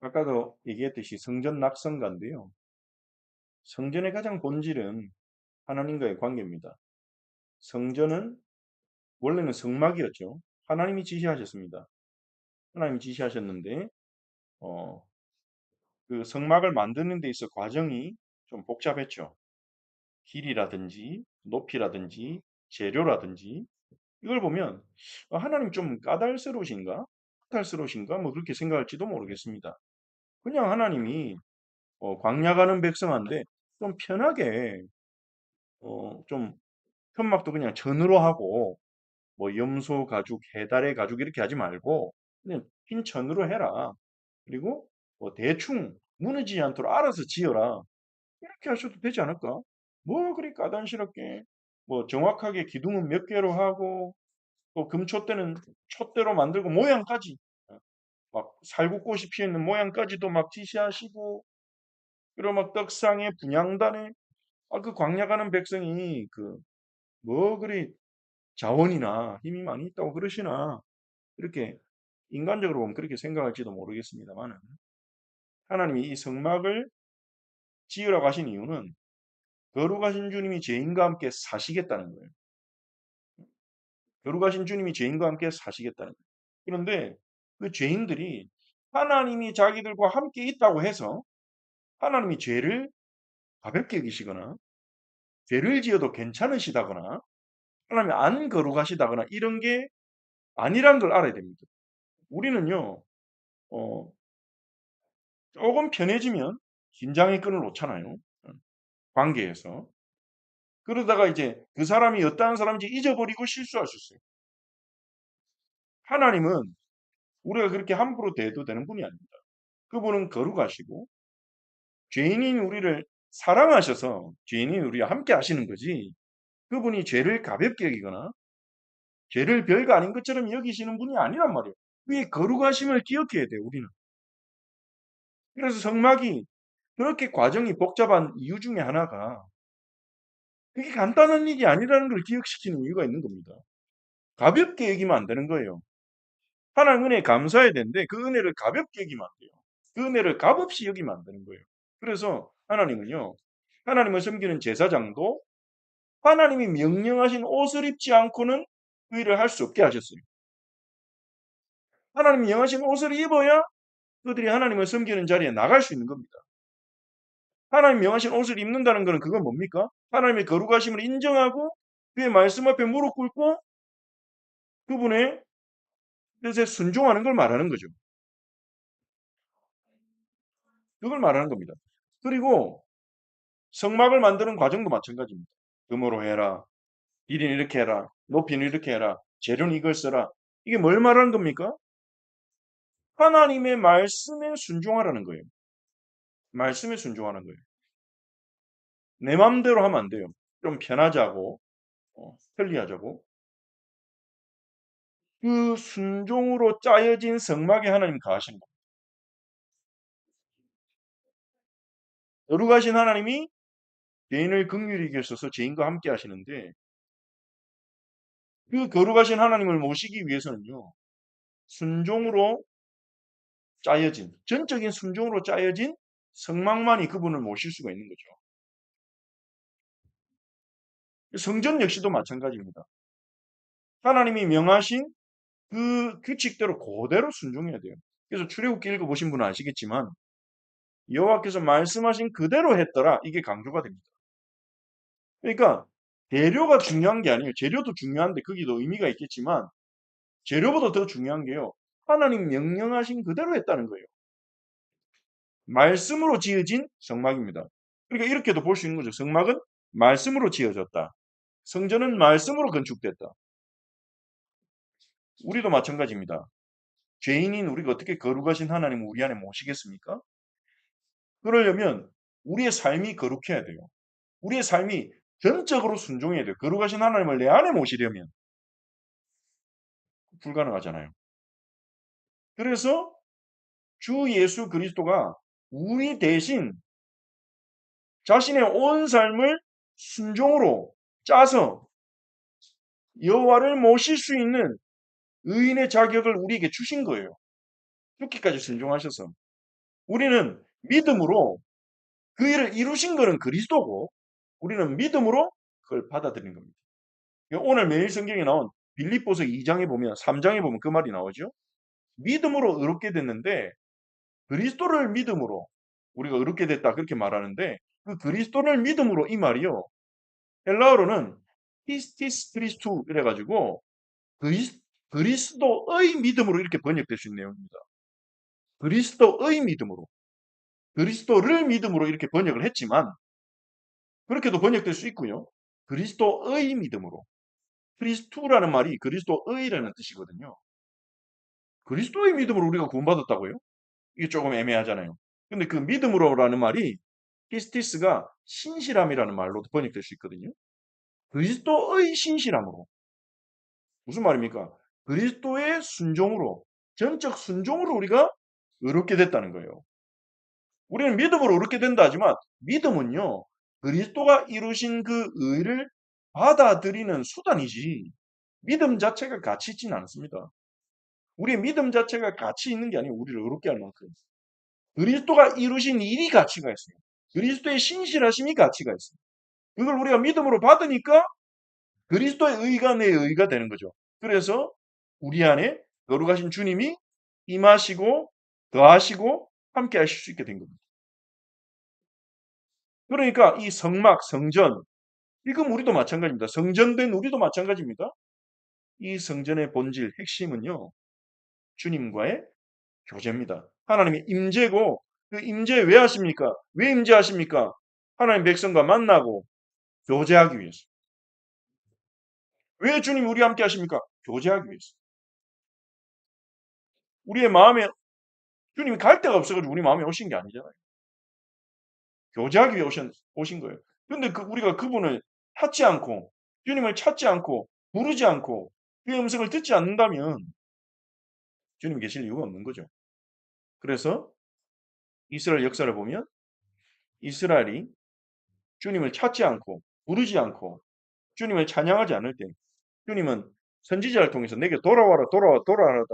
아까도 얘기했듯이 성전 낙성가인데요. 성전의 가장 본질은 하나님과의 관계입니다. 성전은 원래는 성막이었죠. 하나님이 지시하셨습니다. 하나님이 지시하셨는데 어, 그 성막을 만드는 데 있어 과정이 좀 복잡했죠. 길이라든지 높이라든지 재료라든지 이걸 보면 하나님 좀 까탈스러우신가? 까탈스러우신가? 뭐 그렇게 생각할지도 모르겠습니다. 그냥 하나님이 광야 가는 백성한테 좀 편하게 좀 편막도 그냥 전으로 하고 뭐 염소 가죽, 해달의 가죽 이렇게 하지 말고 그냥 흰 천으로 해라. 그리고 뭐 대충 무너지지 않도록 알아서 지어라. 이렇게 하셔도 되지 않을까? 뭐 그리 까다롭게 뭐 정확하게 기둥은 몇 개로 하고 또 금촛대는 촛대로 만들고 모양까지 막 살구꽃이 피어 있는 모양까지도 막 지시하시고 그리고 막 떡상에 분향단에 그 광야 가는 백성이 그 뭐 그리 자원이나 힘이 많이 있다고 그러시나 이렇게 인간적으로 보면 그렇게 생각할지도 모르겠습니다만 하나님이 이 성막을 지으라고 하신 이유는 거룩하신 주님이 죄인과 함께 사시겠다는 거예요. 거룩하신 주님이 죄인과 함께 사시겠다는 거예요. 그런데 그 죄인들이 하나님이 자기들과 함께 있다고 해서 하나님이 죄를 가볍게 여기시거나 죄를 지어도 괜찮으시다거나 하나님이 안 거룩하시다거나 이런 게 아니란 걸 알아야 됩니다. 우리는요, 어, 조금 편해지면 긴장의 끈을 놓잖아요. 관계에서. 그러다가 이제 그 사람이 어떠한 사람인지 잊어버리고 실수할 수 있어요. 하나님은 우리가 그렇게 함부로 대해도 되는 분이 아닙니다. 그분은 거룩하시고 죄인인 우리를 사랑하셔서 죄인인 우리와 함께 하시는 거지 그분이 죄를 가볍게 여기거나 죄를 별거 아닌 것처럼 여기시는 분이 아니란 말이에요. 그의 거룩하심을 기억해야 돼요, 우리는. 그래서 성막이 그렇게 과정이 복잡한 이유 중에 하나가 그게 간단한 일이 아니라는 걸 기억시키는 이유가 있는 겁니다. 가볍게 여기면 안 되는 거예요. 하나님 은혜에 감사해야 되는데 그 은혜를 가볍게 여기면 안 돼요. 그 은혜를 값없이 여기면 안 되는 거예요. 그래서 하나님은요. 하나님을 섬기는 제사장도 하나님이 명령하신 옷을 입지 않고는 그 일을 할 수 없게 하셨어요. 하나님이 명하신 옷을 입어야 그들이 하나님을 섬기는 자리에 나갈 수 있는 겁니다. 하나님 명하신 옷을 입는다는 것은 그건 뭡니까? 하나님의 거룩하심을 인정하고 그의 말씀 앞에 무릎 꿇고 그분의 뜻에 순종하는 걸 말하는 거죠. 그걸 말하는 겁니다. 그리고 성막을 만드는 과정도 마찬가지입니다. 금으로 해라. 길이는 이렇게 해라. 높이는 이렇게 해라. 재료는 이걸 써라. 이게 뭘 말하는 겁니까? 하나님의 말씀에 순종하라는 거예요. 말씀에 순종하는 거예요. 내 마음대로 하면 안 돼요. 좀 편하자고, 편리하자고. 그 순종으로 짜여진 성막에 하나님 가하신 겁니다. 거룩하신 하나님이 죄인을 긍휼히 여기셔서 죄인과 함께 하시는데 그 거룩하신 하나님을 모시기 위해서는요. 순종으로 짜여진 전적인 순종으로 짜여진 성막만이 그분을 모실 수가 있는 거죠. 성전 역시도 마찬가지입니다. 하나님이 명하신 그 규칙대로 그대로 순종해야 돼요. 그래서 출애굽기 읽어보신 분은 아시겠지만 여호와께서 말씀하신 그대로 했더라 이게 강조가 됩니다. 그러니까 재료가 중요한 게 아니에요. 재료도 중요한데 거기도 의미가 있겠지만 재료보다 더 중요한 게요. 하나님 명령하신 그대로 했다는 거예요. 말씀으로 지어진 성막입니다. 그러니까 이렇게도 볼 수 있는 거죠. 성막은 말씀으로 지어졌다. 성전은 말씀으로 건축됐다. 우리도 마찬가지입니다. 죄인인 우리가 어떻게 거룩하신 하나님을 우리 안에 모시겠습니까? 그러려면 우리의 삶이 거룩해야 돼요. 우리의 삶이 전적으로 순종해야 돼요. 거룩하신 하나님을 내 안에 모시려면 불가능하잖아요. 그래서 주 예수 그리스도가 우리 대신 자신의 온 삶을 순종으로 짜서 여호와를 모실 수 있는 의인의 자격을 우리에게 주신 거예요. 그렇게까지 순종하셔서. 우리는 믿음으로 그 일을 이루신 거는 그리스도고 우리는 믿음으로 그걸 받아들이는 겁니다. 오늘 매일 성경에 나온 빌립보서 2장에 보면 3장에 보면 그 말이 나오죠. 믿음으로 의롭게 됐는데 그리스도를 믿음으로 우리가 의롭게 됐다 그렇게 말하는데 그 그리스도를 믿음으로 이 말이요. 헬라어로는 피스티스 크리스투 이래가지고 그리스도의 믿음으로 이렇게 번역될 수 있는 내용입니다. 그리스도의 믿음으로 그리스도를 믿음으로 이렇게 번역을 했지만 그렇게도 번역될 수 있고요. 그리스도의 믿음으로 크리스투라는 말이 그리스도의라는 뜻이거든요. 그리스도의 믿음으로 우리가 구원받았다고요? 이게 조금 애매하잖아요. 근데 그 믿음으로라는 말이 피스티스가 신실함이라는 말로도 번역될 수 있거든요. 그리스도의 신실함으로. 무슨 말입니까? 그리스도의 순종으로, 전적 순종으로 우리가 의롭게 됐다는 거예요. 우리는 믿음으로 의롭게 된다 하지만 믿음은요. 그리스도가 이루신 그 의를 받아들이는 수단이지 믿음 자체가 가치 있지는 않습니다. 우리의 믿음 자체가 가치 있는 게 아니고 우리를 의롭게 할 만큼 그리스도가 이루신 일이 가치가 있어요. 그리스도의 신실하심이 가치가 있어요. 그걸 우리가 믿음으로 받으니까 그리스도의 의가 내 의가 되는 거죠. 그래서 우리 안에 거룩하신 주님이 임하시고 더하시고 함께 하실 수 있게 된 겁니다. 그러니까 이 성막, 성전, 이건 우리도 마찬가지입니다. 성전된 우리도 마찬가지입니다. 이 성전의 본질, 핵심은요. 주님과의 교제입니다. 하나님의 임재고 그 임재 왜 하십니까? 왜 임재하십니까? 하나님 백성과 만나고 교제하기 위해서. 왜 주님 우리 함께 하십니까? 교제하기 위해서. 우리의 마음에 주님이 갈 데가 없어가지고 우리 마음에 오신 게 아니잖아요. 교제하기 위해 오신 거예요. 근데 우리가 그분을 찾지 않고 주님을 찾지 않고 부르지 않고 그 음성을 듣지 않는다면 주님 계실 이유가 없는 거죠. 그래서 이스라엘 역사를 보면 이스라엘이 주님을 찾지 않고 부르지 않고 주님을 찬양하지 않을 때 주님은 선지자를 통해서 내게 돌아와라 돌아와라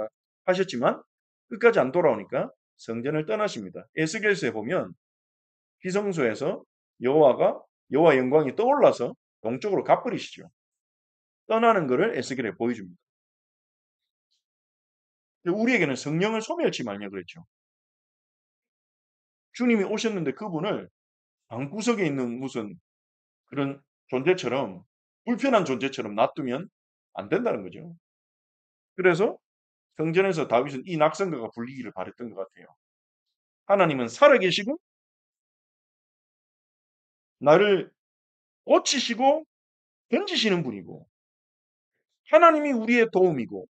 하셨지만 끝까지 안 돌아오니까 성전을 떠나십니다. 에스겔서에 보면 피성소에서 여호와 영광이 떠올라서 동쪽으로 가버리시죠. 떠나는 것을 에스겔에 보여줍니다. 우리에게는 성령을 소멸치 말냐 그랬죠. 주님이 오셨는데 그분을 방구석에 있는 무슨 그런 존재처럼 불편한 존재처럼 놔두면 안 된다는 거죠. 그래서 성전에서 다윗은 이 낙성가가 불리기를 바랬던 것 같아요. 하나님은 살아계시고 나를 고치시고 건지시는 분이고 하나님이 우리의 도움이고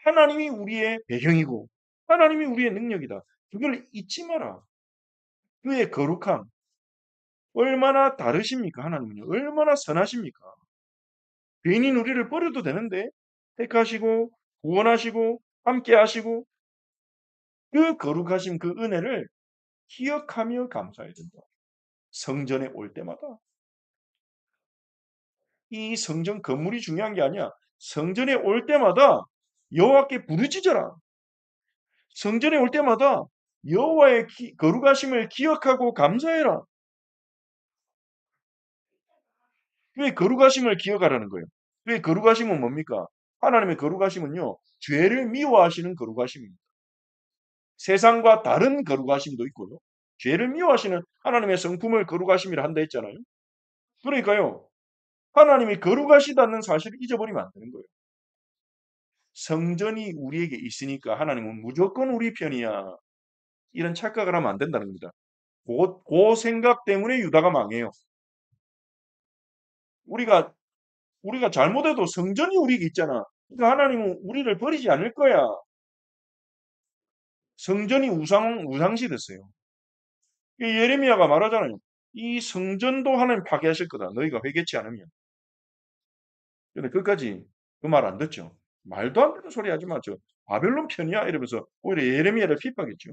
하나님이 우리의 배경이고 하나님이 우리의 능력이다. 그걸 잊지 마라. 그의 거룩함 얼마나 다르십니까? 하나님은요. 얼마나 선하십니까? 괜히 우리를 버려도 되는데 택하시고 구원하시고 함께 하시고 그 거룩하신 그 은혜를 기억하며 감사해야 된다. 성전에 올 때마다 이 성전 건물이 중요한 게 아니야. 성전에 올 때마다 여호와께 부르짖어라. 성전에 올 때마다 여호와의 거룩하심을 기억하고 감사해라. 왜 거룩하심을 기억하라는 거예요? 왜 거룩하심은 뭡니까? 하나님의 거룩하심은요. 죄를 미워하시는 거룩하심입니다. 세상과 다른 거룩하심도 있고요. 죄를 미워하시는 하나님의 성품을 거룩하심이라 한다 했잖아요. 그러니까요. 하나님이 거룩하시다는 사실을 잊어버리면 안 되는 거예요. 성전이 우리에게 있으니까 하나님은 무조건 우리 편이야. 이런 착각을 하면 안 된다는 겁니다. 그 생각 때문에 유다가 망해요. 우리가 잘못해도 성전이 우리에게 있잖아. 그러니까 하나님은 우리를 버리지 않을 거야. 성전이 우상시 됐어요. 예레미야가 말하잖아요. 이 성전도 하나님 파괴하실 거다. 너희가 회개치 않으면. 근데 끝까지 그 말 안 듣죠. 말도 안 되는 소리 하지 마. 저 바벨론 편이야? 이러면서 오히려 예레미야를 핍박했죠.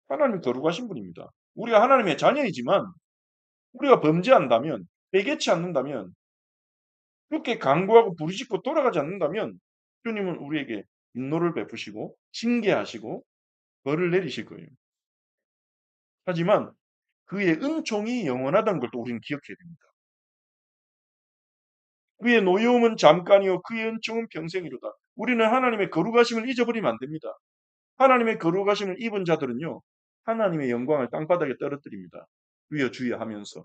하나님 거룩하신 분입니다. 우리가 하나님의 자녀이지만 우리가 범죄한다면 회개치 않는다면 그렇게 간구하고 부르짖고 돌아가지 않는다면 주님은 우리에게 인노를 베푸시고 징계하시고 벌을 내리실 거예요. 하지만 그의 은총이 영원하다는 걸 또 우리는 기억해야 됩니다. 그의 노여움은 잠깐이요 그의 은총은 평생이로다. 우리는 하나님의 거룩하심을 잊어버리면 안 됩니다. 하나님의 거룩하심을 입은 자들은요. 하나님의 영광을 땅바닥에 떨어뜨립니다. 주여 주여 하면서.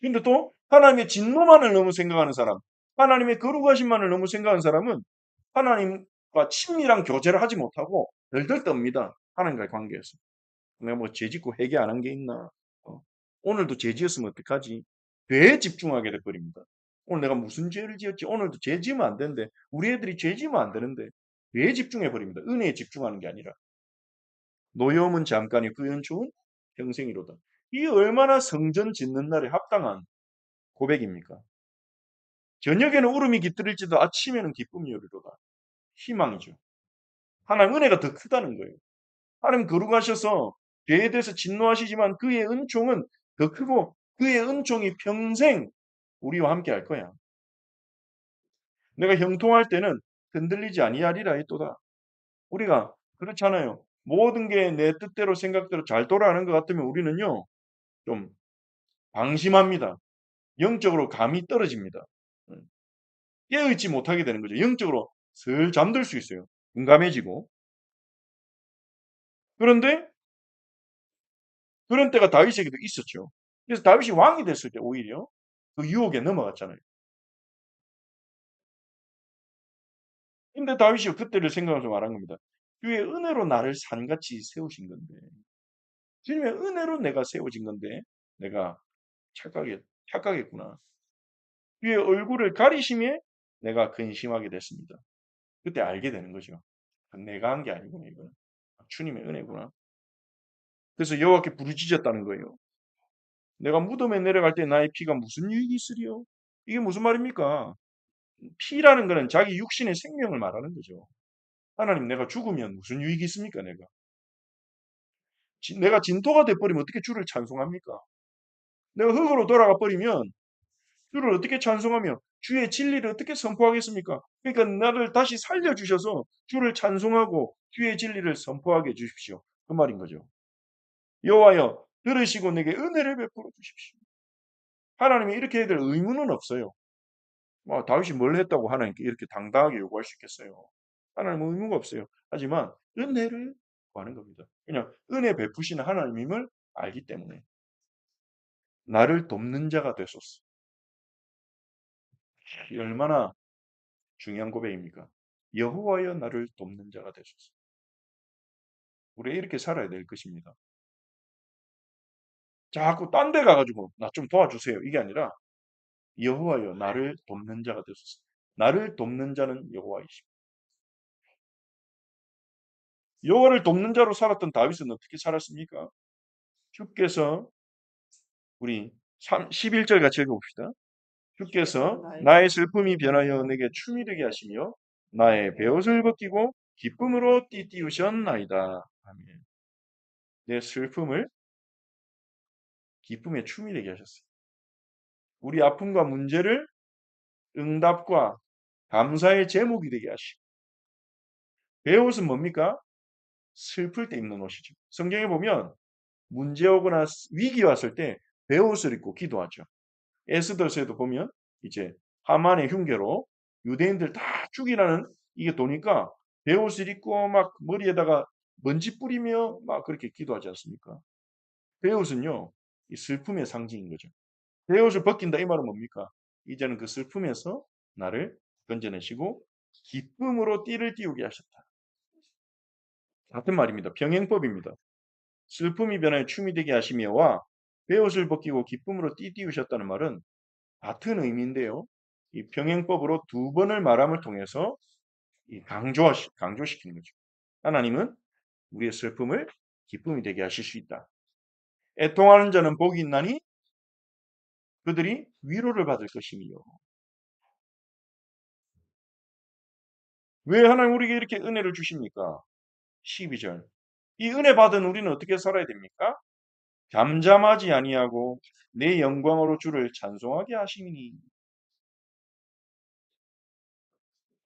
근데 또 하나님의 진노만을 너무 생각하는 사람, 하나님의 거룩하심만을 너무 생각하는 사람은 하나님과 친밀한 교제를 하지 못하고 덜덜 떱니다. 하나님과의 관계에서. 내가 뭐 죄 짓고 회개 안 한 게 있나? 오늘도 죄 지었으면 어떡하지? 죄에 집중하게 돼버립니다. 오늘 내가 무슨 죄를 지었지? 오늘도 죄 지으면 안 되는데 우리 애들이 죄 지으면 안 되는데 죄에 집중해 버립니다. 은혜에 집중하는 게 아니라 노여움은 잠깐이 그 연초는 평생이로다. 이 얼마나 성전 짓는 날에 합당한 고백입니까? 저녁에는 울음이 깃들일지도 아침에는 기쁨이 오리로다. 희망이죠. 하나님 은혜가 더 크다는 거예요. 하나님 거룩하셔서 죄에 대해서 진노하시지만 그의 은총은 더 크고 그의 은총이 평생 우리와 함께 할 거야. 내가 형통할 때는 흔들리지 아니하리라 했도다. 우리가 그렇잖아요. 모든 게 내 뜻대로 생각대로 잘 돌아가는 것 같으면 우리는요. 좀 방심합니다. 영적으로 감이 떨어집니다. 깨어있지 못하게 되는 거죠. 영적으로 슬 잠들 수 있어요. 둔감해지고. 그런데 그런 때가 다윗에게도 있었죠. 그래서 다윗이 왕이 됐을 때 오히려 그 유혹에 넘어갔잖아요. 근데 다윗이 그때를 생각하면서 말한 겁니다. 주의 은혜로 나를 산같이 세우신 건데, 주님의 은혜로 내가 세워진 건데, 내가 착각했구나. 주의 얼굴을 가리심에 내가 근심하게 됐습니다. 그때 알게 되는 거죠. 내가 한 게 아니구나, 이거는. 주님의 은혜구나. 그래서 여호와께 부르짖었다는 거예요. 내가 무덤에 내려갈 때 나의 피가 무슨 유익이 있으리요? 이게 무슨 말입니까? 피라는 거는 자기 육신의 생명을 말하는 거죠. 하나님 내가 죽으면 무슨 유익이 있습니까, 내가? 내가 진토가 돼버리면 어떻게 주를 찬송합니까? 내가 흙으로 돌아가 버리면 주를 어떻게 찬송하며 주의 진리를 어떻게 선포하겠습니까? 그러니까 나를 다시 살려주셔서 주를 찬송하고 주의 진리를 선포하게 해주십시오. 그 말인 거죠. 여호와여 들으시고 내게 은혜를 베풀어 주십시오. 하나님이 이렇게 해야 될 의무는 없어요. 다윗이 뭘 했다고 하나님께 이렇게 당당하게 요구할 수 있겠어요? 하나님은 의무가 없어요. 하지만 은혜를 구하는 겁니다. 그냥 은혜 베푸시는 하나님임을 알기 때문에 나를 돕는 자가 되소서. 이 얼마나 중요한 고백입니까? 여호와여 나를 돕는 자가 되소서. 우리 이렇게 살아야 될 것입니다. 자꾸 딴 데 가가지고 나 좀 도와주세요. 이게 아니라 여호와여 나를 돕는 자가 되소서. 나를 돕는 자는 여호와이십니다. 여호와를 돕는 자로 살았던 다윗은 어떻게 살았습니까? 주께서 우리 11절 같이 읽어봅시다. 주께서 나의 슬픔이 변하여 내게 춤이 되게 하시며 나의 베옷을 벗기고 기쁨으로 띠띠우셨나이다. 아멘. 내 슬픔을 기쁨의 춤이 되게 하셨어요. 우리 아픔과 문제를 응답과 감사의 제목이 되게 하시고 베옷은 뭡니까? 슬플 때 입는 옷이죠. 성경에 보면 문제 오거나 위기 왔을 때 베옷을 입고 기도하죠. 에스더서에도 보면 이제 하만의 흉계로 유대인들 다 죽이라는 이게 도니까 베옷을 입고 막 머리에다가 먼지 뿌리며 막 그렇게 기도하지 않습니까? 베옷은요, 이 슬픔의 상징인 거죠. 베옷을 벗긴다 이 말은 뭡니까? 이제는 그 슬픔에서 나를 건져내시고 기쁨으로 띠를 띄우게 하셨다. 같은 말입니다. 병행법입니다. 슬픔이 변하여 춤이 되게 하시며와 베옷을 벗기고 기쁨으로 띠 띄우셨다는 말은 같은 의미인데요. 이 병행법으로 두 번을 말함을 통해서 강조시키는 거죠. 하나님은 우리의 슬픔을 기쁨이 되게 하실 수 있다. 애통하는 자는 복이 있나니 그들이 위로를 받을 것이며. 왜 하나님 우리에게 이렇게 은혜를 주십니까? 12절. 이 은혜 받은 우리는 어떻게 살아야 됩니까? 잠잠하지 아니하고 내 영광으로 주를 찬송하게 하시니.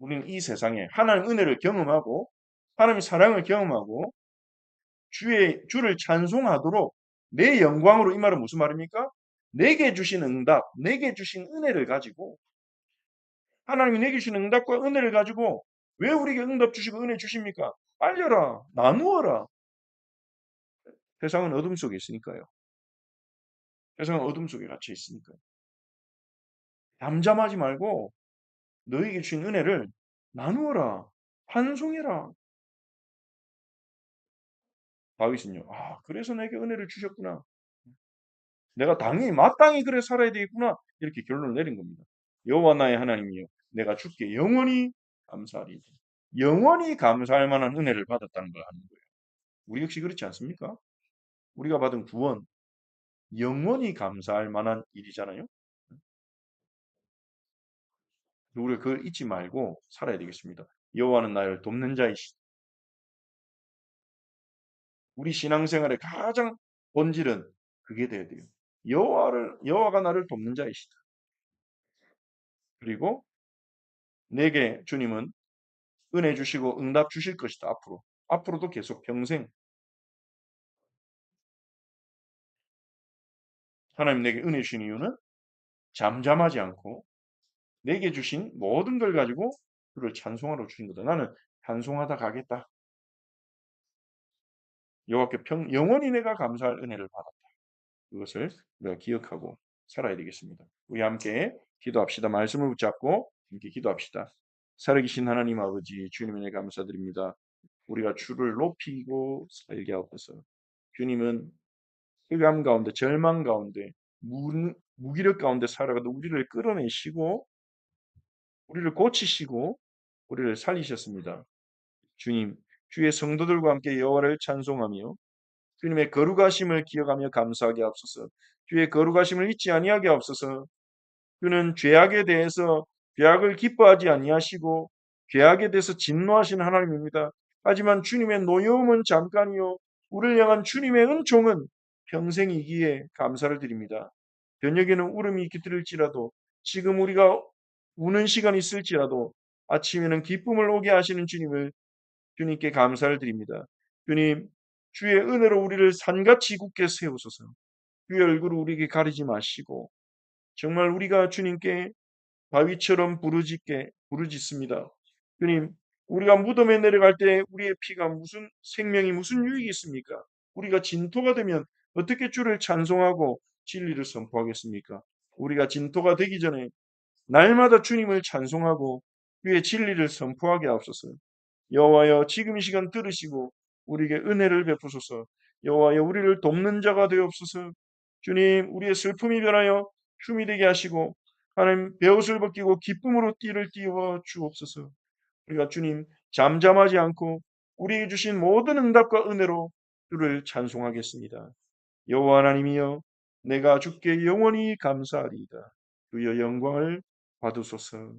우리는 이 세상에 하나님 은혜를 경험하고 하나님의 사랑을 경험하고 주를 찬송하도록 내 영광으로 이 말은 무슨 말입니까? 내게 주신 응답, 내게 주신 은혜를 가지고 하나님이 내게 주신 응답과 은혜를 가지고 왜 우리에게 응답 주시고 은혜 주십니까? 알려라, 나누어라. 세상은 어둠 속에 있으니까요. 세상은 어둠 속에 갇혀 있으니까요. 잠잠하지 말고 너에게 주신 은혜를 나누어라, 환송해라. 다윗은요. 그래서 내게 은혜를 주셨구나. 내가 당연히 마땅히 그래 살아야 되겠구나. 이렇게 결론을 내린 겁니다. 여호와 나의 하나님이여 내가 주께 영원히 감사하리이다. 영원히 감사할 만한 은혜를 받았다는 걸 아는 거예요. 우리 역시 그렇지 않습니까? 우리가 받은 구원 영원히 감사할 만한 일이잖아요. 우리가 그걸 잊지 말고 살아야 되겠습니다. 여호와는 나를 돕는 자이시다. 우리 신앙생활의 가장 본질은 그게 돼야 돼요. 여호와가 나를 돕는 자이시다. 그리고 내게 주님은 은혜 주시고 응답 주실 것이다. 앞으로도 계속 평생 하나님 내게 은혜 주신 이유는 잠잠하지 않고 내게 주신 모든 걸 가지고 그를 찬송하러 주신 거다. 나는 찬송하다 가겠다. 여호와께 영원히 내가 감사할 은혜를 받았다. 그것을 우리가 기억하고 살아야 되겠습니다. 우리 함께 기도합시다. 말씀을 붙잡고 함께 기도합시다. 살아계신 하나님 아버지 주님의 은혜 감사드립니다. 우리가 주를 높이고 살게 하옵소서. 주님은 흑암 가운데 절망 가운데 무기력 가운데 살아가도 우리를 끌어내시고 우리를 고치시고 우리를 살리셨습니다. 주님, 주의 성도들과 함께 여호와를 찬송하며 주님의 거룩하심을 기억하며 감사하게 하옵소서. 주의 거룩하심을 잊지 아니하게 하옵소서. 주는 죄악에 대해서 죄악을 기뻐하지 아니하시고 죄악에 대해서 진노하시는 하나님입니다. 하지만 주님의 노여움은 잠깐이요 우리를 향한 주님의 은총은 평생이기에 감사를 드립니다. 저녁에는 울음이 깃들일지라도 지금 우리가 우는 시간이 있을지라도 아침에는 기쁨을 오게 하시는 주님께 감사를 드립니다. 주님, 주의 은혜로 우리를 산같이 굳게 세우소서. 주의 얼굴을 우리에게 가리지 마시고 정말 우리가 주님께 바위처럼 부르짖습니다. 주님, 우리가 무덤에 내려갈 때 우리의 피가 생명이 무슨 유익이 있습니까? 우리가 진토가 되면 어떻게 주를 찬송하고 진리를 선포하겠습니까? 우리가 진토가 되기 전에 날마다 주님을 찬송하고 주의 진리를 선포하게 하옵소서. 여호와여 지금 이 시간 들으시고 우리에게 은혜를 베푸소서. 여호와여 우리를 돕는 자가 되옵소서. 주님 우리의 슬픔이 변하여 춤이 되게 하시고 하나님 베옷을 벗기고 기쁨으로 띠를 띄워 주옵소서. 우리가 주님 잠잠하지 않고 우리에게 주신 모든 응답과 은혜로 주를 찬송하겠습니다. 여호와 하나님이여 내가 주께 영원히 감사하리이다. 주여 영광을 받으소서.